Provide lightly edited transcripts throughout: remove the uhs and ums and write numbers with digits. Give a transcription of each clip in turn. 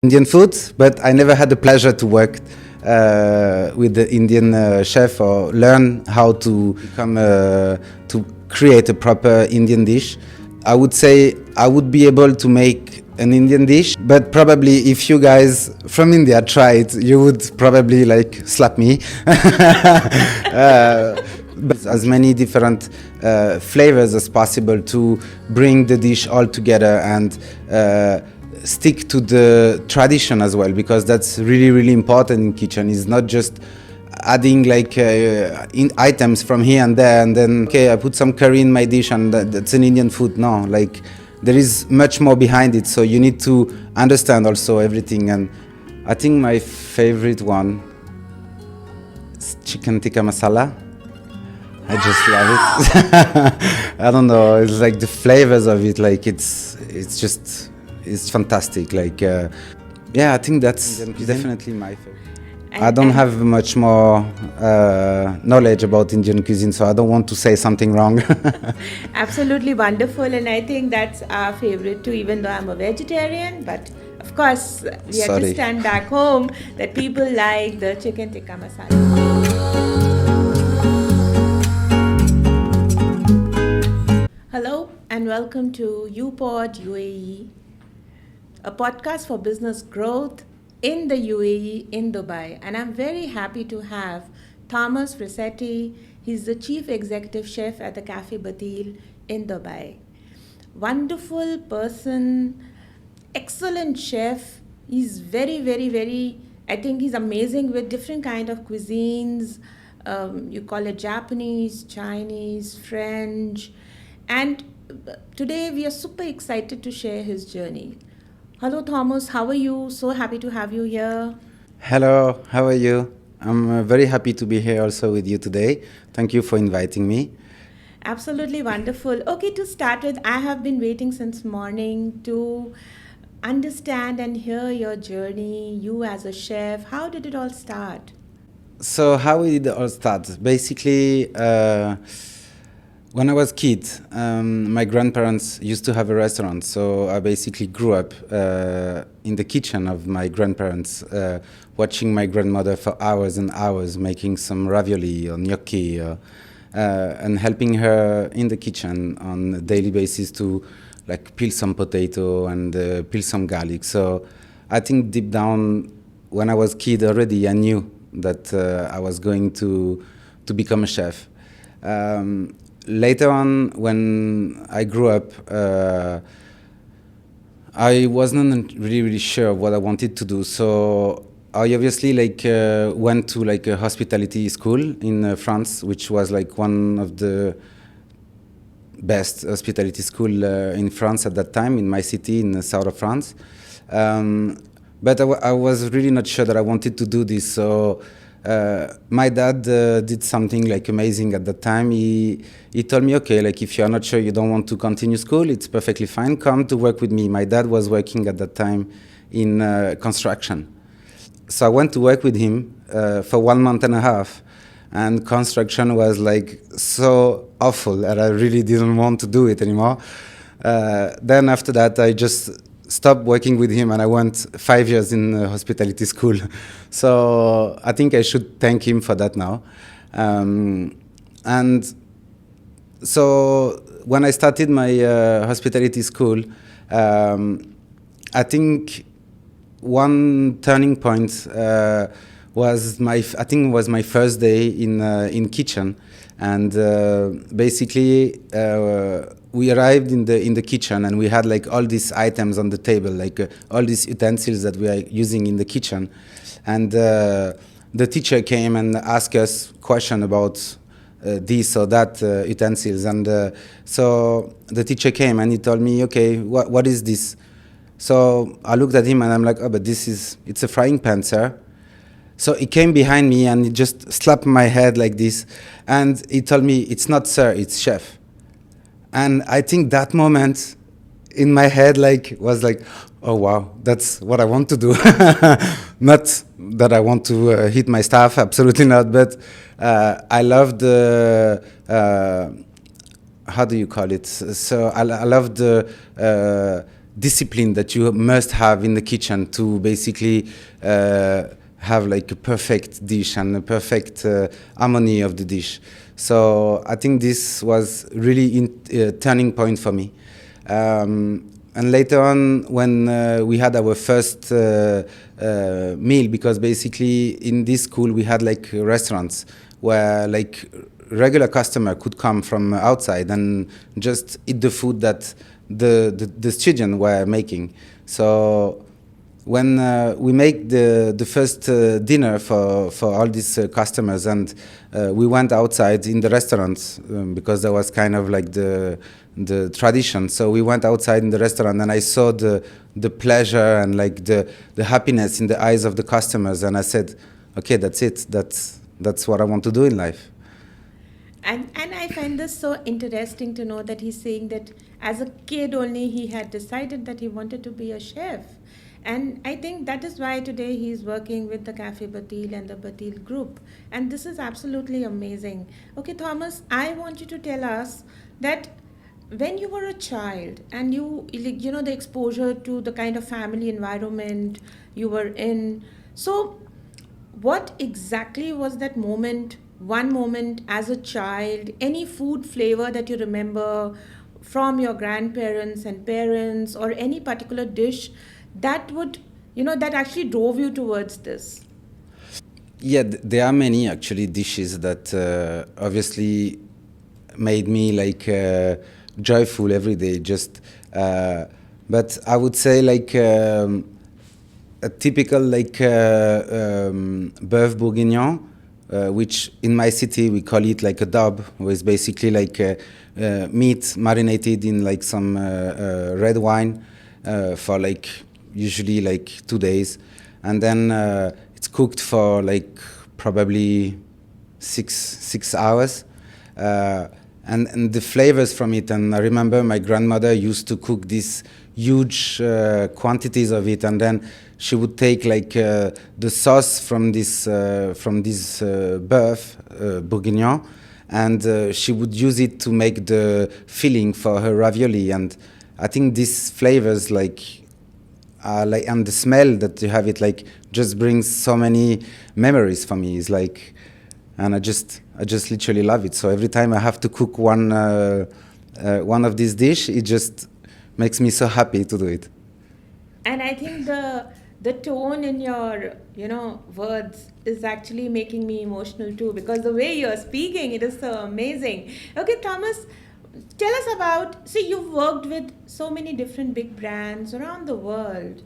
Indian food, but I never had the pleasure to work with the Indian chef or learn how to become to create a proper Indian dish. I would say I would be able to make an Indian dish, but probably if you guys from India try it, you would probably like slap me. But as many different flavors as possible to bring the dish all together and stick to the tradition as well, because that's really, really important in kitchen. It's not just adding like items from here and there and then, okay, I put some curry in my dish and that's an Indian food. No, like there is much more behind it. So you need to understand also everything. And I think my favorite one is chicken tikka masala. I just love it. I don't know. It's like the flavors of it. Like it's fantastic. Like yeah, I think that's definitely my favorite. I don't have much more knowledge about Indian cuisine, so I don't want to say something wrong. Absolutely wonderful, and I think that's our favorite too, even though I'm a vegetarian. But of course, we understand back home that people like the chicken tikka masala. Hello, and welcome to Upodd UAE, a podcast for business growth in the UAE, in Dubai. And I'm very happy to have Thomas Frisetti. He's the Chief Executive Chef at the Cafe Bateel in Dubai. Wonderful person, excellent chef. He's very, I think he's amazing with different kind of cuisines. You call it Japanese, Chinese, French. And today we are super excited to share his journey. Hello, Thomas. How are you? So happy to have you here. Hello, how are you? I'm very happy to be here also with you today. Thank you for inviting me. Absolutely wonderful. Okay, to start with, I have been waiting since morning to understand and hear your journey, you as a chef. How did it all start? So how did it all start? Basically, when I was a kid, my grandparents used to have a restaurant, so I basically grew up in the kitchen of my grandparents, watching my grandmother for hours and hours making some ravioli or gnocchi, and helping her in the kitchen on a daily basis to like peel some potato and peel some garlic. So I think deep down, when I was a kid already, I knew that I was going to become a chef. Later on, when I grew up, I wasn't really sure what I wanted to do. So I obviously went to like a hospitality school in France, which was like one of the best hospitality school in France at that time, in my city in the south of France. But I was really not sure that I wanted to do this. So my dad did something like amazing at that time. He told me, okay, like if you're not sure you don't want to continue school, it's perfectly fine. Come to work with me. My dad was working at that time in construction. So I went to work with him for 1 month and a half. And construction was like so awful that I really didn't want to do it anymore. Then after that, I just stopped working with him and I went 5 years in hospitality school. So I think I should thank him for that now. And so when I started my hospitality school, I think one turning point was my first day in kitchen, and basically we arrived in the kitchen and we had like all these items on the table, like all these utensils that we are using in the kitchen, and the teacher came and asked us question about this or that utensils, and so the teacher came and he told me, okay, what is this? So I looked at him and I'm like, oh, but it's a frying pan, sir. So he came behind me and he just slapped my head like this. And he told me, it's not sir, it's chef. And I think that moment in my head was like, oh, wow, that's what I want to do. Not that I want to hit my staff, absolutely not. But I love the, how do you call it? So I love the discipline that you must have in the kitchen to basically have like a perfect dish and a perfect harmony of the dish. So I think this was really a turning point for me. And later on, when we had our first meal, because basically in this school we had like restaurants where like regular customer could come from outside and just eat the food that the students were making. So when we make the first dinner for all these customers, and we went outside in the restaurants because that was kind of like the tradition. So we went outside in the restaurant, and I saw the pleasure and like the happiness in the eyes of the customers, and I said, okay, that's it. That's what I want to do in life. And I find this so interesting to know that he's saying that as a kid only he had decided that he wanted to be a chef. And I think that is why today he's working with the Cafe Bateel and the Bateel group. And this is absolutely amazing. Okay, Thomas, I want you to tell us that when you were a child and you know, the exposure to the kind of family environment you were in. So what exactly was that moment, one moment as a child, any food flavor that you remember from your grandparents and parents, or any particular dish that would, you know, that actually drove you towards this? Yeah, there are many actually dishes that obviously made me like joyful every day. Just, but I would say like a typical like bœuf bourguignon, which in my city we call it like a dub, which is basically like meat marinated in like some red wine for like usually like 2 days, and then it's cooked for like probably six hours. And the flavors from it. And I remember my grandmother used to cook these huge quantities of it, and then she would take like the sauce from this bœuf bourguignon, and she would use it to make the filling for her ravioli. And I think these flavors like and the smell that you have it like just brings so many memories for me. It's like, and I just literally love it. So every time I have to cook one of these dish, it just makes me so happy to do it. And I think the tone in your, you know, words is actually making me emotional too, because the way you're speaking, it is so amazing. Okay, Thomas, tell us about, see, you've worked with so many different big brands around the world,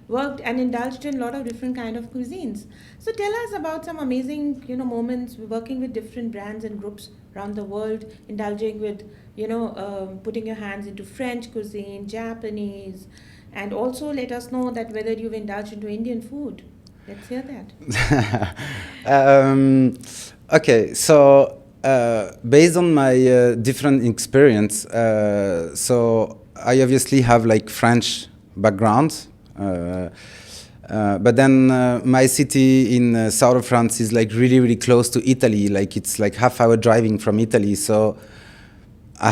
worked and indulged in a lot of different kind of cuisines. So tell us about some amazing, you know, moments working with different brands and groups around the world, indulging with, you know, putting your hands into French cuisine, Japanese, and also let us know that whether you've indulged into Indian food. Let's hear that. Okay, so based on my different experience, so I obviously have like French background, but then my city in south of France is like really close to Italy. Like it's like half-hour driving from Italy. So I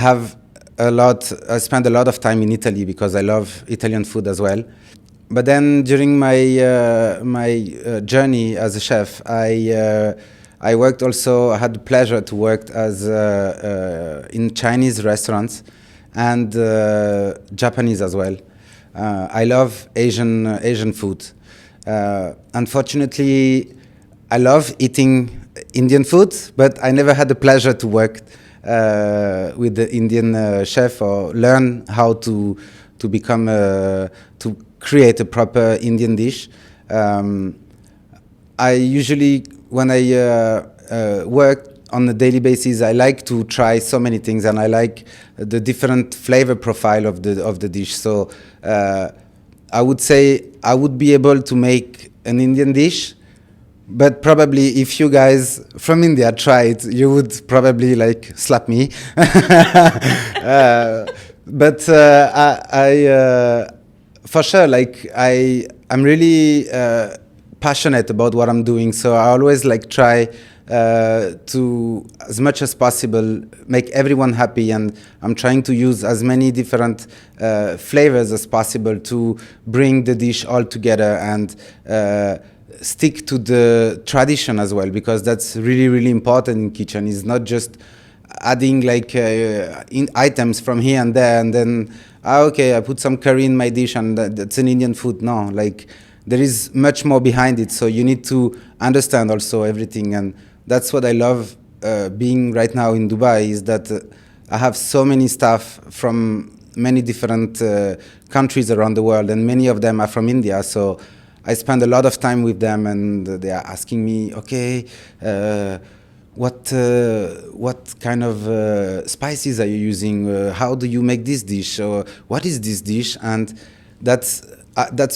spend a lot of time in Italy because I love Italian food as well. But then during my journey as a chef, I worked also. I had the pleasure to work as in Chinese restaurants and Japanese as well. I love Asian food. Unfortunately, I love eating Indian food, but I never had the pleasure to work with the Indian chef or learn how to become to create a proper Indian dish. I usually, when I work on a daily basis, I like to try so many things, and I like the different flavor profile of the dish. So I would say I would be able to make an Indian dish, but probably if you guys from India try it, you would probably like slap me. But I for sure, like I'm really passionate about what I'm doing, so I always like try to, as much as possible, make everyone happy, and I'm trying to use as many different flavors as possible to bring the dish all together and stick to the tradition as well, because that's really, really important in kitchen. It's not just adding like items from here and there, and then okay, I put some curry in my dish and that's an Indian food. No, like there is much more behind it, so you need to understand also everything. And that's what I love being right now in Dubai, is that I have so many staff from many different countries around the world, and many of them are from India. So I spend a lot of time with them, and they are asking me, okay, what kind of spices are you using? How do you make this dish? Or what is this dish? And that's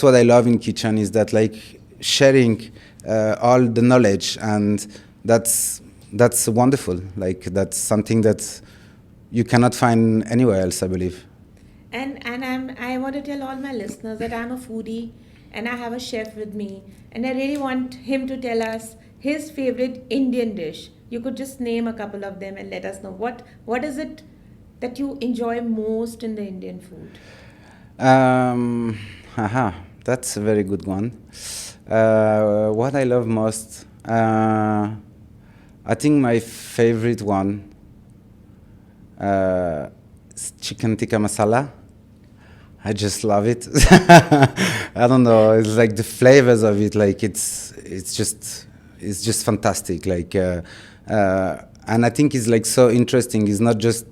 what I love in kitchen, is that like sharing all the knowledge, and that's wonderful. Like that's something that you cannot find anywhere else, I believe. And I want to tell all my listeners that I'm a foodie and I have a chef with me, and I really want him to tell us his favorite Indian dish. You could just name a couple of them and let us know what is it that you enjoy most in the Indian food. That's a very good one. What I love most, I think my favorite one is chicken tikka masala. I just love it. I don't know. It's like the flavors of it. Like it's just fantastic. Like and I think it's like so interesting. It's not just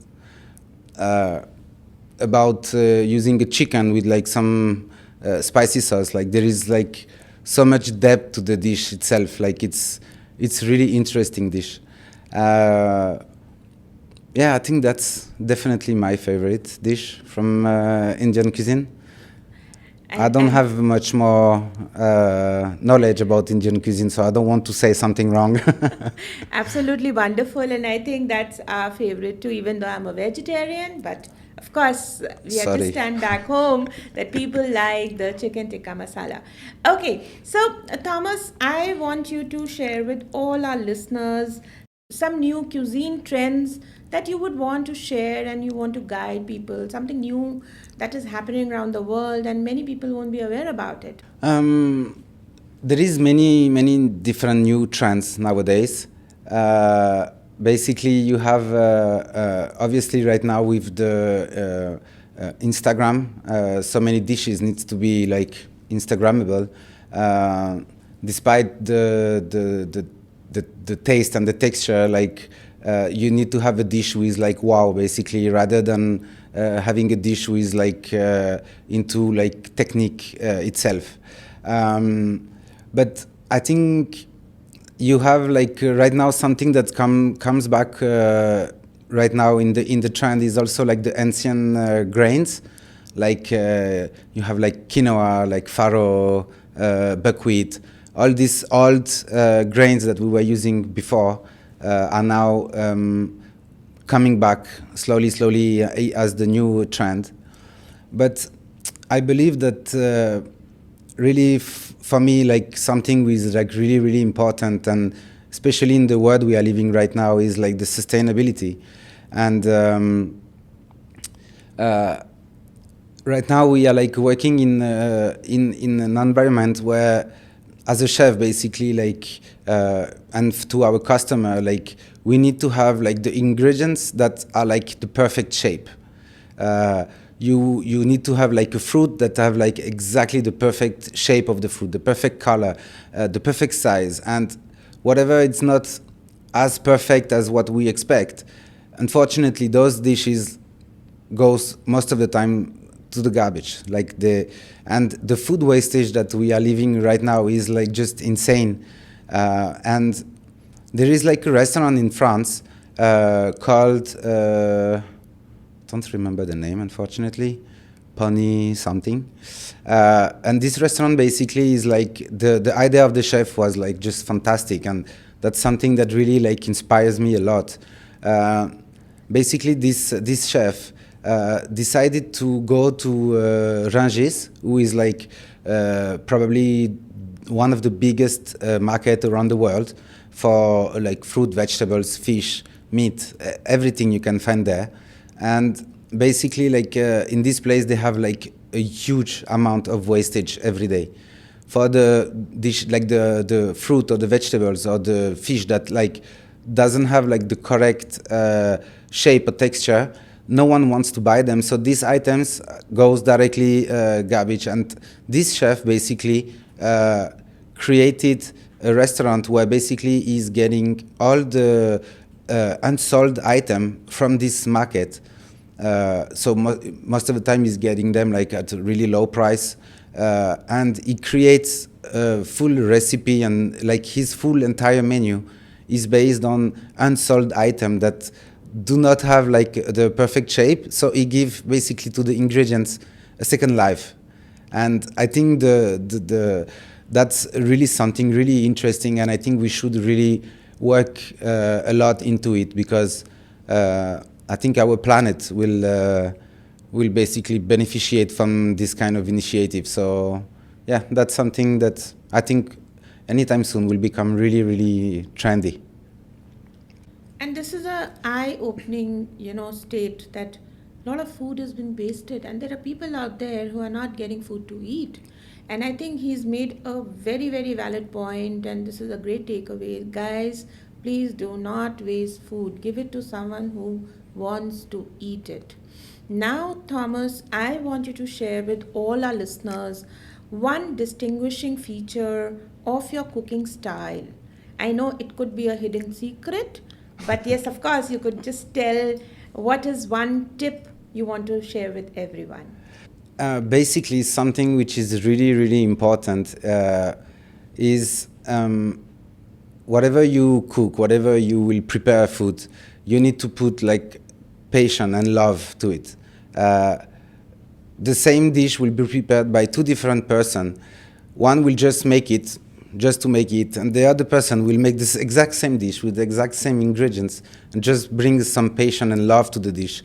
about using a chicken with like some spicy sauce. Like there is like so much depth to the dish itself. Like it's really interesting dish. Yeah, I think that's definitely my favorite dish from Indian cuisine. I don't have much more knowledge about Indian cuisine, so I don't want to say something wrong. Absolutely wonderful, and I think that's our favorite too, even though I'm a vegetarian. But of course, we understand back home that people like the chicken tikka masala. Okay, so Thomas, I want you to share with all our listeners some new cuisine trends that you would want to share, and you want to guide people, something new that is happening around the world and many people won't be aware about it. There is many different new trends nowadays. Basically, you have obviously right now with the Instagram, so many dishes needs to be like Instagrammable, despite the taste and the texture. Like you need to have a dish with like wow, basically, rather than having a dish with like into like technique itself. But I think you have like right now something that comes back right now in the trend is also like the ancient grains. Like you have like quinoa, like farro, buckwheat. All these old grains that we were using before are now coming back slowly as the new trend. But I believe that really for me, like something is like really important, and especially in the world we are living right now, is like the sustainability. And right now we are like working in an environment where, as a chef, basically, like and to our customer, like we need to have like the ingredients that are like the perfect shape. You need to have like a fruit that have like exactly the perfect shape of the fruit, the perfect color, the perfect size, and whatever it's not as perfect as what we expect, unfortunately those dishes goes most of the time to the garbage. Like the food wastage that we are living right now is like just insane. And there is like a restaurant in France called don't remember the name, unfortunately, Pony something. And this restaurant basically is like the idea of the chef was like just fantastic, and that's something that really like inspires me a lot. Basically, this chef decided to go to Rungis, who is like probably one of the biggest market around the world for like fruit, vegetables, fish, meat, everything you can find there. And basically, like in this place, they have like a huge amount of wastage every day. For the dish, like the fruit or the vegetables or the fish that like doesn't have like the correct shape or texture, no one wants to buy them. So these items goes directly garbage. And this chef basically created a restaurant where basically he's getting all the unsold item from this market. So most of the time he's getting them like at a really low price, and he creates a full recipe, and like his full entire menu is based on unsold item that do not have like the perfect shape. So he give basically to the ingredients a second life, and I think that's really something really interesting, and I think we should really work a lot into it, because I think our planet will basically beneficiate from this kind of initiative. So yeah, that's something that I think anytime soon will become really, really trendy. And this is a eye-opening, state that a lot of food has been wasted, and there are people out there who are not getting food to eat. And I think he's made a very, very valid point, and this is a great takeaway. Guys, please do not waste food. Give it to someone who wants to eat it. Now, Thomas, I want you to share with all our listeners one distinguishing feature of your cooking style. I know it could be a hidden secret, but yes, of course, you could just tell what is one tip you want to share with everyone. Basically, something which is really, really important is whatever you cook, whatever you will prepare food, you need to put like passion and love to it. The same dish will be prepared by two different persons. One will just make it, just to make it, and the other person will make this exact same dish with the exact same ingredients and just bring some passion and love to the dish.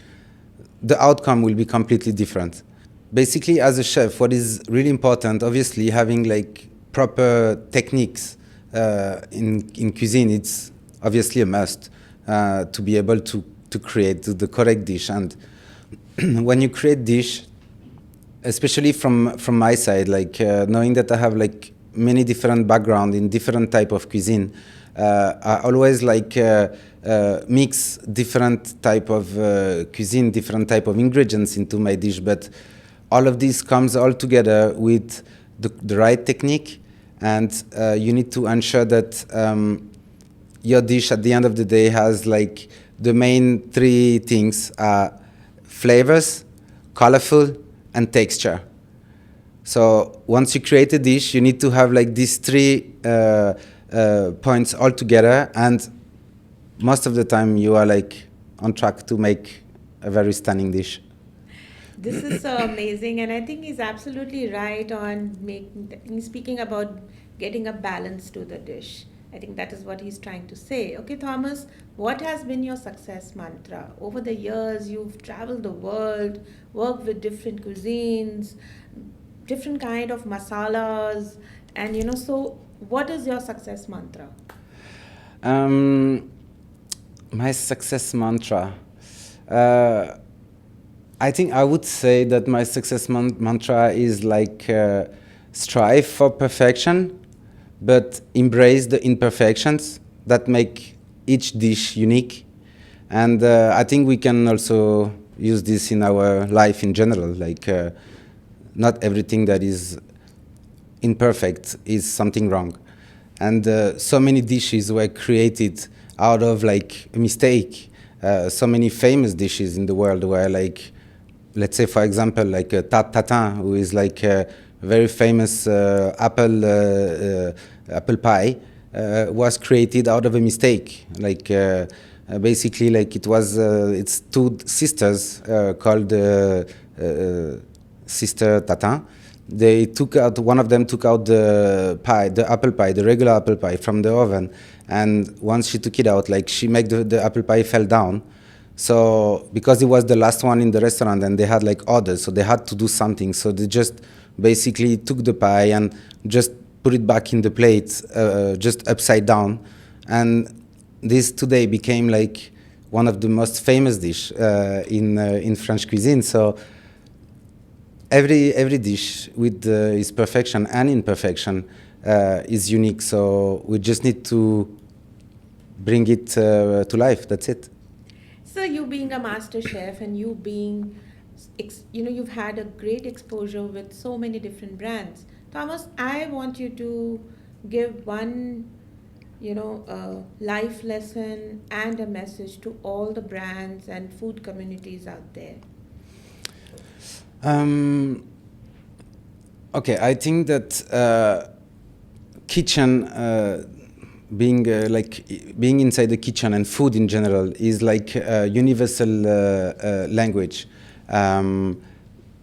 The outcome will be completely different. Basically, as a chef, what is really important, obviously, having like proper techniques in cuisine, it's obviously a must to be able to create the correct dish. And when you create dish, especially from my side, like knowing that I have like many different background in different type of cuisine, I always like mix different type of cuisine, different type of ingredients into my dish. But all of this comes all together with the right technique, and you need to ensure that your dish at the end of the day has like the main three things are flavors, colorful, and texture. So once you create a dish, you need to have like these three points all together, and most of the time you are like on track to make a very stunning dish. This is so amazing, and I think he's absolutely right on speaking about getting a balance to the dish. I think that is what he's trying to say. Okay, Thomas, what has been your success mantra? Over the years, you've traveled the world, worked with different cuisines, different kind of masalas, and so what is your success mantra? Um, my success mantra. I think I would say that my success mantra is like strive for perfection, but embrace the imperfections that make each dish unique. And I think we can also use this in our life in general. Like not everything that is imperfect is something wrong. And so many dishes were created out of like a mistake. So many famous dishes in the world were like, let's say, for example, like tarte tatin, who is like a very famous apple pie, was created out of a mistake. Like basically, like it was it's two sisters called Sister Tatin. They took out, one of them took out the pie, the apple pie, the regular apple pie from the oven, and once she took it out, like she made the apple pie fell down. So because it was the last one in the restaurant and they had like orders, so they had to do something. So they just basically took the pie and just put it back in the plate, just upside down, and this today became like one of the most famous dish in French cuisine. So every dish with its perfection and imperfection is unique. So we just need to bring it to life. That's it. So you being a master chef and you being, you've had a great exposure with so many different brands. Thomas, I want you to give one, life lesson and a message to all the brands and food communities out there. Okay, I think that kitchen, being inside the kitchen and food in general is like a universal language.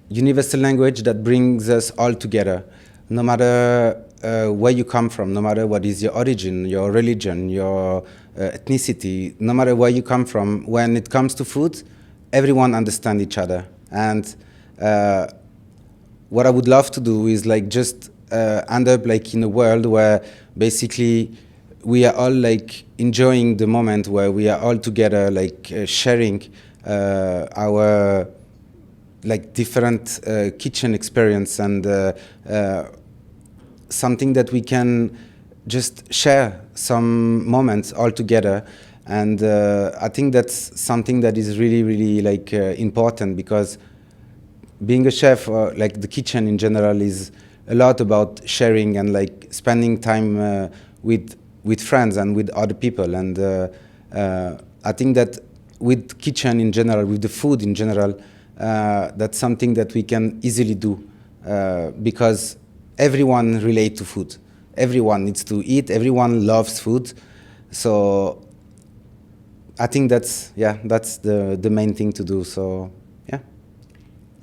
Universal language that brings us all together, no matter where you come from, no matter what is your origin, your religion, your ethnicity, no matter where you come from. When it comes to food, everyone understands each other. And what I would love to do is like just end up like in a world where basically we are all like enjoying the moment, where we are all together, like sharing our like different kitchen experience, and something that we can just share some moments all together. And I think that's something that is really, really like important, because being a chef, like the kitchen in general, is a lot about sharing and like spending time with friends and with other people. And I think that with kitchen in general, with the food in general, that's something that we can easily do, because everyone relates to food. Everyone needs to eat. Everyone loves food. So I think that's the main thing to do. So yeah.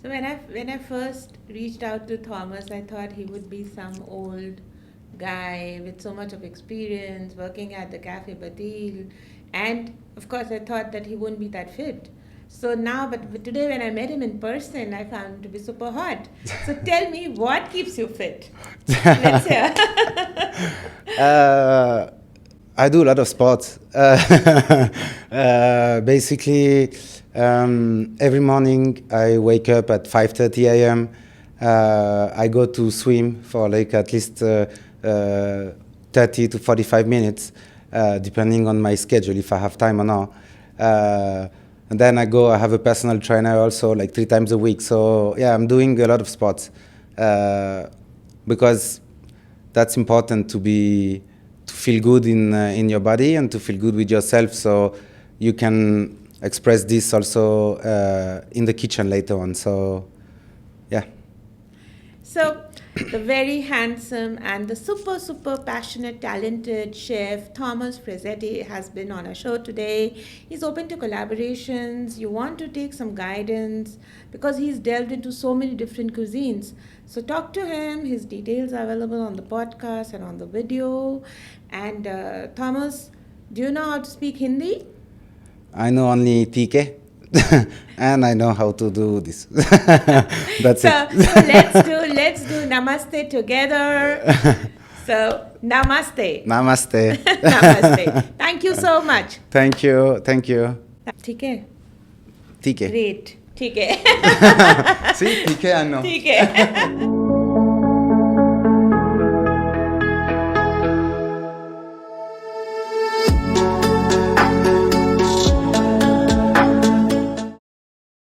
So when I first reached out to Thomas, I thought he would be some old guy with so much of experience working at the Cafe Bateel, and of course I thought that he wouldn't be that fit. So now, but today when I met him in person, I found him to be super hot. So tell me, what keeps you fit? Let's hear. I do a lot of sports. Basically, every morning I wake up at 5:30 a.m. I go to swim for like at least 30 to 45 minutes, depending on my schedule, if I have time or not. And then I have a personal trainer also, like 3 times a week. So yeah, I'm doing a lot of sports, because that's important to feel good in your body and to feel good with yourself. So you can express this also in the kitchen later on. So yeah. So the very handsome and the super passionate, talented chef Thomas Frisetti has been on our show today. He's open to collaborations. You want to take some guidance, because he's delved into so many different cuisines. So talk to him. His details are available on the podcast and on the video. And Thomas, do you know how to speak Hindi? I know only TK. And I know how to do this. That's it. So let's do namaste together. So namaste. Namaste. Namaste. Thank you so much. Thank you. TK. TK. Great. TK. See, TK I know. TK.